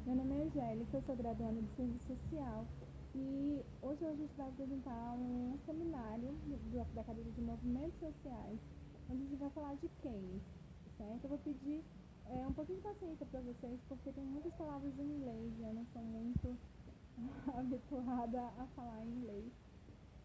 Meu nome é Angélica, eu sou graduanda de Serviço Social e hoje a gente vai apresentar um seminário da cadeira de Movimentos Sociais, onde a gente vai falar de Keynes, certo? Eu vou pedir um pouquinho de paciência para vocês, porque tem muitas palavras em inglês e eu não sou muito habituada a falar em inglês,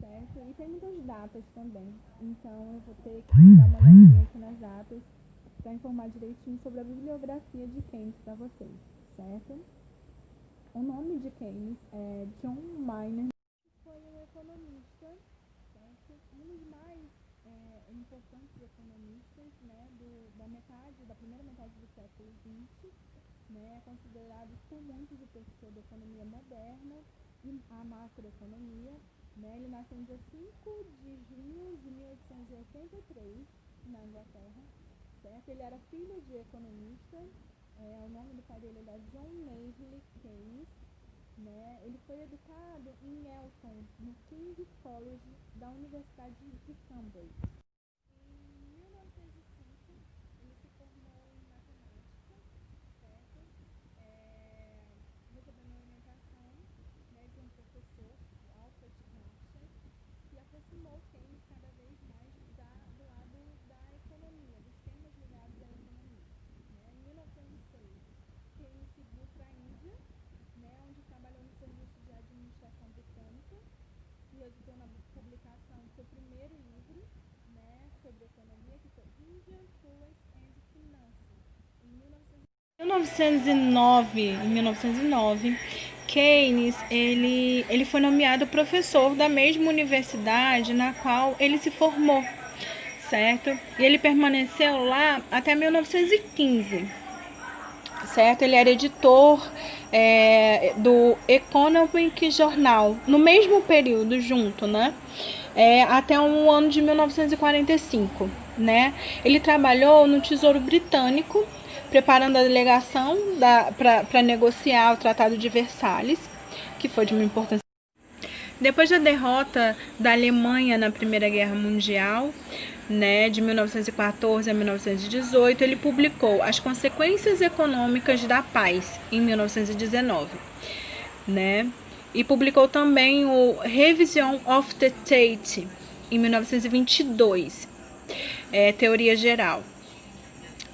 certo? E tem muitas datas também, então eu vou ter que dar uma olhadinha aqui nas datas para informar direitinho sobre a bibliografia de Keynes para vocês, certo? O nome de Keynes é John Maynard, que foi um economista, certo? Um dos mais importantes economistas, né, da primeira metade do século XX, né, é considerado por muitos o professor da economia moderna e a macroeconomia, né? Ele nasceu em dia 5 de junho de 1883 na Inglaterra, certo? Ele era filho de economista, o nome do pai dele era John Maynard Keynes, né? Ele foi educado em Elton, no King's College da Universidade de Cambridge. Em 1905, ele se formou em matemática, certo? Recebendo orientação, né, de um professor, o Alfred Marshall, que aproximou Keynes cada vez mais do lado da economia, dos temas ligados à economia. Né? Em 1906, Keynes seguiu para a Índia, né, onde trabalhou no serviço de administração britânica, que resultou na publicação do seu primeiro livro, né, sobre economia, que foi Indian Policy and Finance, em 1909, Keynes ele foi nomeado professor da mesma universidade na qual ele se formou, certo? E ele permaneceu lá até 1915, certo? Ele era editor do Economic Journal, no mesmo período, junto, né? Até o ano de 1945, né? Ele trabalhou no Tesouro Britânico, preparando a delegação para negociar o Tratado de Versalhes, que foi de uma importância. Depois da derrota da Alemanha na Primeira Guerra Mundial, né, de 1914 a 1918, ele publicou As Consequências Econômicas da Paz, em 1919, né? E publicou também o Revision of the Tate, em 1922, Teoria Geral.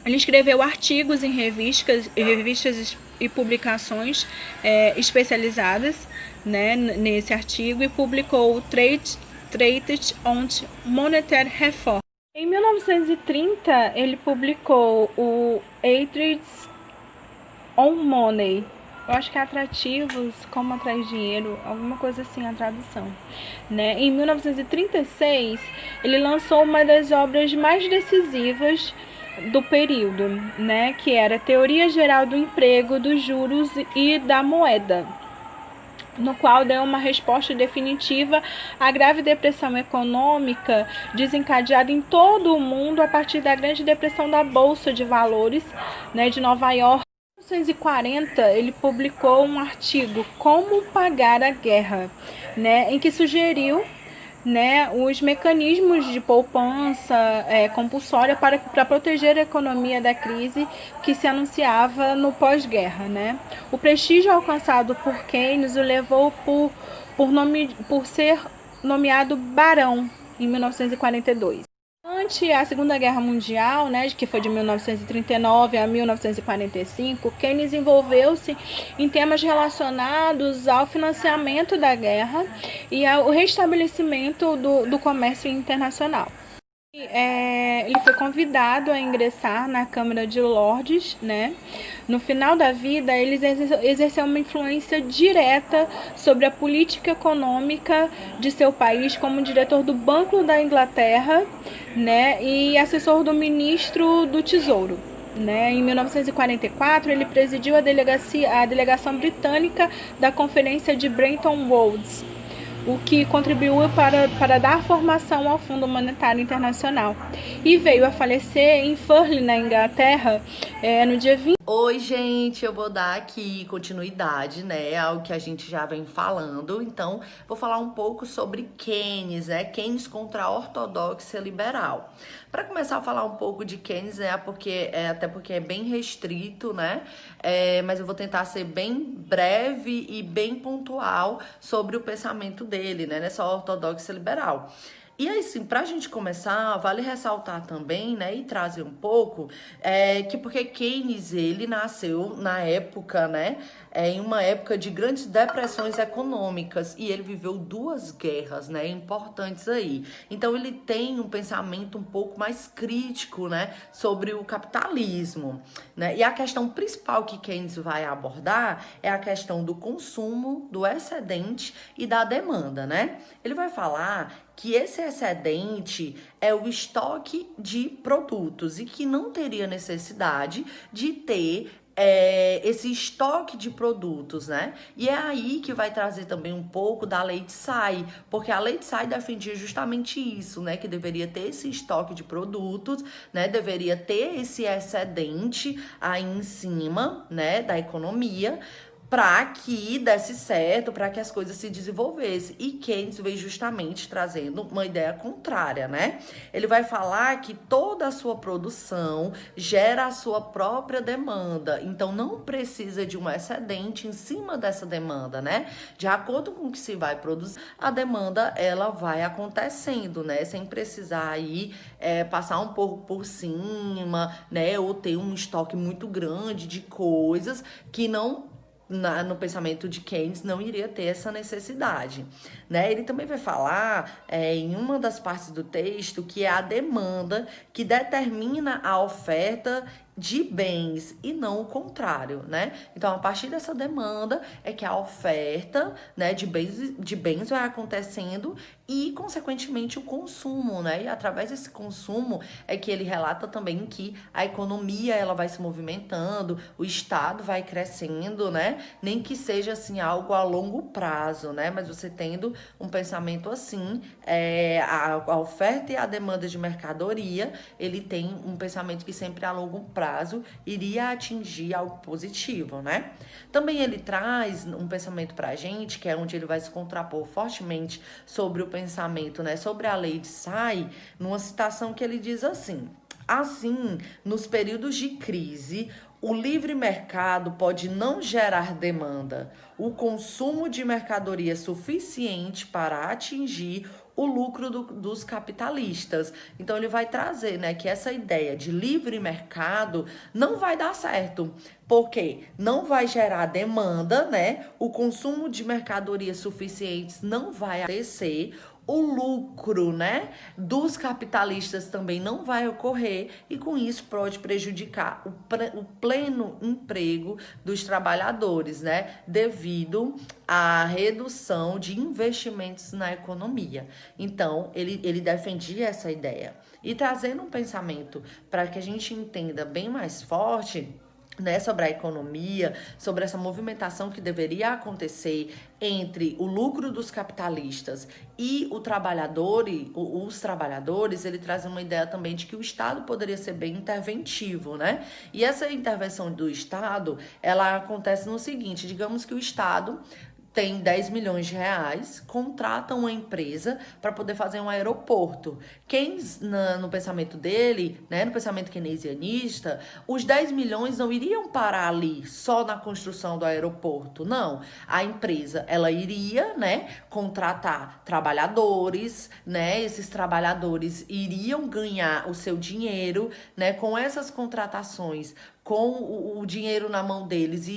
Ele escreveu artigos em revistas e publicações especializadas, né, nesse artigo, e publicou o Treatise on Monetary Reform. Em 1930, ele publicou o Treatise on Money. Eu acho que é atrativos, como atrair dinheiro, alguma coisa assim, a tradução. Né? Em 1936, ele lançou uma das obras mais decisivas do período, né? Que era Teoria Geral do Emprego, dos Juros e da Moeda, no qual deu uma resposta definitiva à grave depressão econômica desencadeada em todo o mundo a partir da grande depressão da Bolsa de Valores, né, de Nova York. Em 1940, ele publicou um artigo, Como Pagar a Guerra, né, em que sugeriu, né, os mecanismos de poupança compulsória para por a economia da crise que se anunciava no pós-guerra, né? O prestígio alcançado por Keynes o levou por ser nomeado barão em 1942. Durante a Segunda Guerra Mundial, né, que foi de 1939 a 1945, Keynes envolveu-se em temas relacionados ao financiamento da guerra e ao restabelecimento do comércio internacional. Ele foi convidado a ingressar na Câmara de Lordes, né? No final da vida, ele exerceu uma influência direta sobre a política econômica de seu país como diretor do Banco da Inglaterra, né? E assessor do ministro do Tesouro. Né? Em 1944, ele presidiu a delegação britânica da Conferência de Bretton Woods, o que contribuiu para dar formação ao Fundo Monetário Internacional. E veio a falecer em Furley, na Inglaterra, no dia 20 Oi, gente, eu vou dar aqui continuidade, né, ao que a gente já vem falando. Então, vou falar um pouco sobre Keynes, né, Keynes contra a ortodoxia liberal. Para começar a falar um pouco de Keynes, né, até porque é bem restrito, né, mas eu vou tentar ser bem breve e bem pontual sobre o pensamento dele, né, nessa ortodoxia liberal. E aí, sim, para a gente começar, vale ressaltar também, né, e trazer um pouco, que porque Keynes, ele nasceu na época, né, em uma época de grandes depressões econômicas, e ele viveu duas guerras, né, importantes aí. Então, ele tem um pensamento um pouco mais crítico, né, sobre o capitalismo, né, e a questão principal que Keynes vai abordar é a questão do consumo, do excedente e da demanda, né? Ele vai falar que esse excedente é o estoque de produtos e que não teria necessidade de ter esse estoque de produtos, né? E é aí que vai trazer também um pouco da lei de Say, porque a lei de Say defendia justamente isso, né? Que deveria ter esse estoque de produtos, né? Deveria ter esse excedente aí em cima, né? Da economia, para que desse certo, para que as coisas se desenvolvessem. E Keynes veio justamente trazendo uma ideia contrária, né? Ele vai falar que toda a sua produção gera a sua própria demanda, então não precisa de um excedente em cima dessa demanda, né? De acordo com o que se vai produzir, a demanda ela vai acontecendo, né? Sem precisar aí passar um pouco por cima, né? Ou ter um estoque muito grande de coisas que não no pensamento de Keynes não iria ter essa necessidade, né? Ele também vai falar em uma das partes do texto que é a demanda que determina a oferta de bens e não o contrário, né? Então, a partir dessa demanda é que a oferta, né, de bens vai acontecendo e, consequentemente, o consumo, né? E através desse consumo é que ele relata também que a economia ela vai se movimentando, o Estado vai crescendo, né? Nem que seja assim algo a longo prazo, né? Mas você tendo um pensamento assim, a oferta e a demanda de mercadoria, ele tem um pensamento que sempre a longo prazo iria atingir algo positivo, né? Também ele traz um pensamento pra gente, que é onde ele vai se contrapor fortemente sobre o pensamento, né, sobre a lei de Say, numa citação que ele diz assim: assim, nos períodos de crise, o livre mercado pode não gerar demanda, o consumo de mercadoria suficiente para atingir o lucro dos capitalistas. Então ele vai trazer, né, que essa ideia de livre mercado não vai dar certo, porque não vai gerar demanda, né? O consumo de mercadorias suficientes não vai acontecer, o lucro, né, dos capitalistas também não vai ocorrer e com isso pode prejudicar o pleno emprego dos trabalhadores, né, devido à redução de investimentos na economia. Então, ele defendia essa ideia. E trazendo um pensamento para que a gente entenda bem mais forte, né, sobre a economia, sobre essa movimentação que deveria acontecer entre o lucro dos capitalistas e os trabalhadores, ele traz uma ideia também de que o Estado poderia ser bem interventivo, né? E essa intervenção do Estado, ela acontece no seguinte, digamos que o Estado tem 10 milhões de reais, contrata uma empresa para poder fazer um aeroporto. Keynes, no pensamento dele, né, no pensamento keynesianista, os 10 milhões não iriam parar ali só na construção do aeroporto, não. A empresa, ela iria, né, contratar trabalhadores, né, esses trabalhadores iriam ganhar o seu dinheiro, né, com essas contratações, com o dinheiro na mão deles,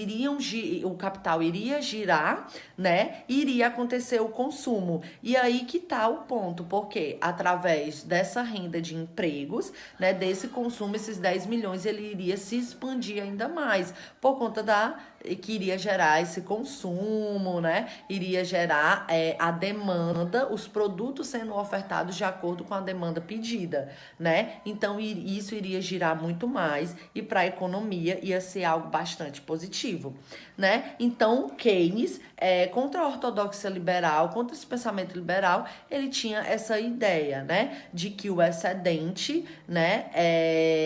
o capital iria girar, né? Iria acontecer o consumo. E aí que tá o ponto, porque através dessa renda de empregos, né, desse consumo, esses 10 milhões, ele iria se expandir ainda mais, por conta que iria gerar esse consumo, né? Iria gerar a demanda, os produtos sendo ofertados de acordo com a demanda pedida, né? Então, isso iria girar muito mais e para a economia ia ser algo bastante positivo, né? Então, Keynes contra a ortodoxia liberal, contra esse pensamento liberal, ele tinha essa ideia, né, de que o excedente, né,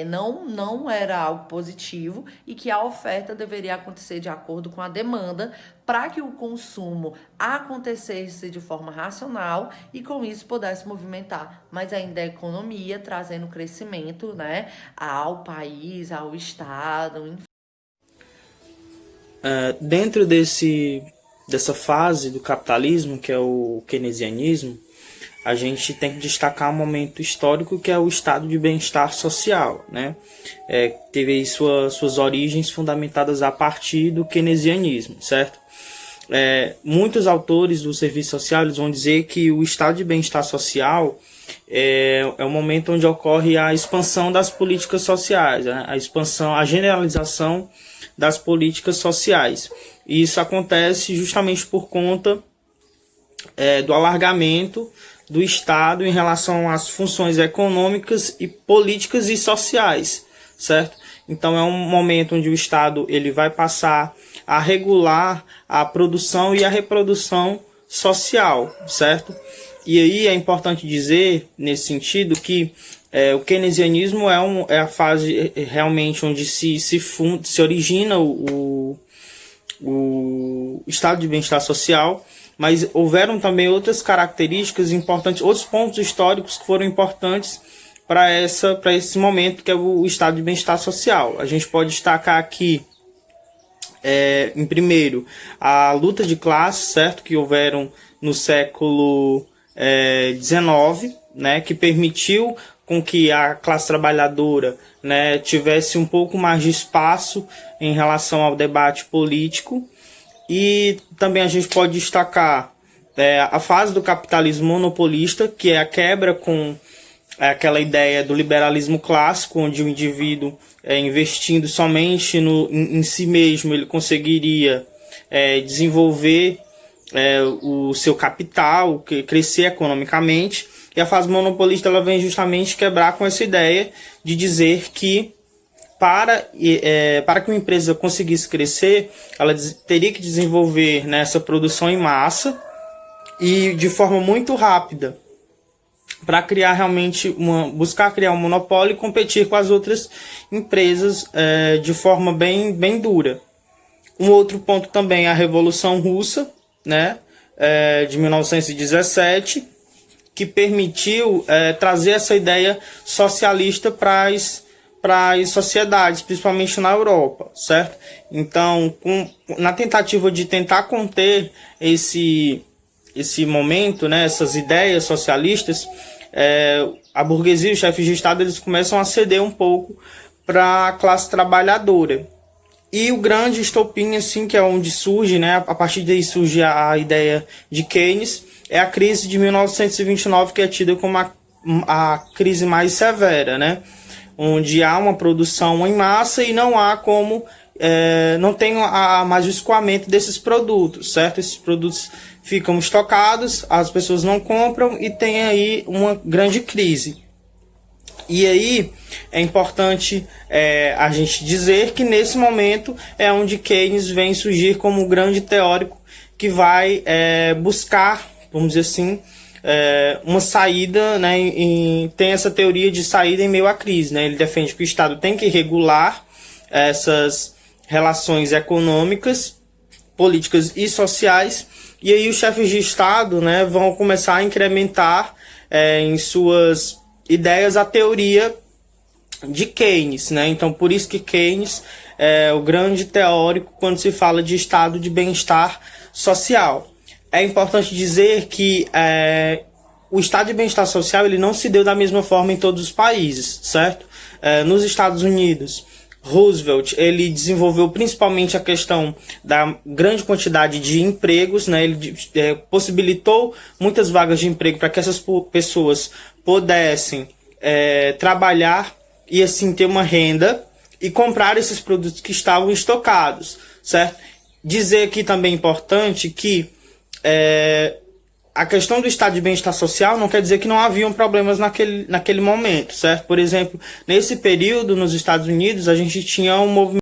não era algo positivo e que a oferta deveria acontecer de acordo com a demanda para que o consumo acontecesse de forma racional e com isso pudesse movimentar mais ainda a economia, trazendo crescimento, né, ao país, ao Estado, enfim. Dentro dessa fase do capitalismo, que é o keynesianismo, a gente tem que destacar um momento histórico que é o estado de bem-estar social, né? Teve aí suas origens fundamentadas a partir do keynesianismo, certo? Muitos autores do serviço social eles vão dizer que o estado de bem-estar social é o momento onde ocorre a expansão das políticas sociais, né? A generalização das políticas sociais. E isso acontece justamente por conta do alargamento do Estado em relação às funções econômicas e políticas e sociais, certo? Então é um momento onde o Estado ele vai passar a regular a produção e a reprodução social, certo? E aí é importante dizer, nesse sentido, que o keynesianismo é a fase realmente onde se origina o estado de bem-estar social, mas houveram também outras características importantes, outros pontos históricos que foram importantes para esse momento que é o estado de bem-estar social. A gente pode destacar aqui, em primeiro, a luta de classes, certo, que houveram no século XIX, né, que permitiu com que a classe trabalhadora, né, tivesse um pouco mais de espaço em relação ao debate político. E também a gente pode destacar a fase do capitalismo monopolista, que é a quebra com aquela ideia do liberalismo clássico, onde o indivíduo, investindo somente em si mesmo, ele conseguiria desenvolver o seu capital, crescer economicamente. E a fase monopolista ela vem justamente quebrar com essa ideia de dizer que para que uma empresa conseguisse crescer, ela teria que desenvolver essa produção em massa e de forma muito rápida, para criar realmente buscar criar um monopólio e competir com as outras empresas de forma bem dura. Um outro ponto também é a Revolução Russa, né, de 1917, que permitiu trazer essa ideia socialista para as sociedades, principalmente na Europa, certo? Então, na tentativa de tentar conter esse momento, né, essas ideias socialistas, a burguesia e os chefes de Estado eles começam a ceder um pouco para a classe trabalhadora. E o grande estopim, assim, que é onde surge, né, a partir daí surge a ideia de Keynes, é a crise de 1929, que é tida como a crise mais severa, né? Onde há uma produção em massa e não há como, não tem mais o escoamento desses produtos, certo? Esses produtos ficam estocados, as pessoas não compram e tem aí uma grande crise. E aí é importante a gente dizer que nesse momento é onde Keynes vem surgir como um grande teórico que vai buscar, vamos dizer assim, uma saída, né, tem essa teoria de saída em meio à crise, né? Ele defende que o Estado tem que regular essas relações econômicas, políticas e sociais, e aí os chefes de Estado, né, vão começar a incrementar em suas ideias a teoria de Keynes, né? Então por isso que Keynes é o grande teórico quando se fala de estado de bem-estar social. É importante dizer que o estado de bem-estar social ele não se deu da mesma forma em todos os países, certo? Nos Estados Unidos, Roosevelt ele desenvolveu principalmente a questão da grande quantidade de empregos, né? Ele possibilitou muitas vagas de emprego para que essas pessoas pudessem trabalhar e assim ter uma renda e comprar esses produtos que estavam estocados, certo? Dizer aqui também importante que a questão do estado de bem-estar social não quer dizer que não haviam problemas naquele momento, certo? Por exemplo, nesse período nos Estados Unidos a gente tinha um movimento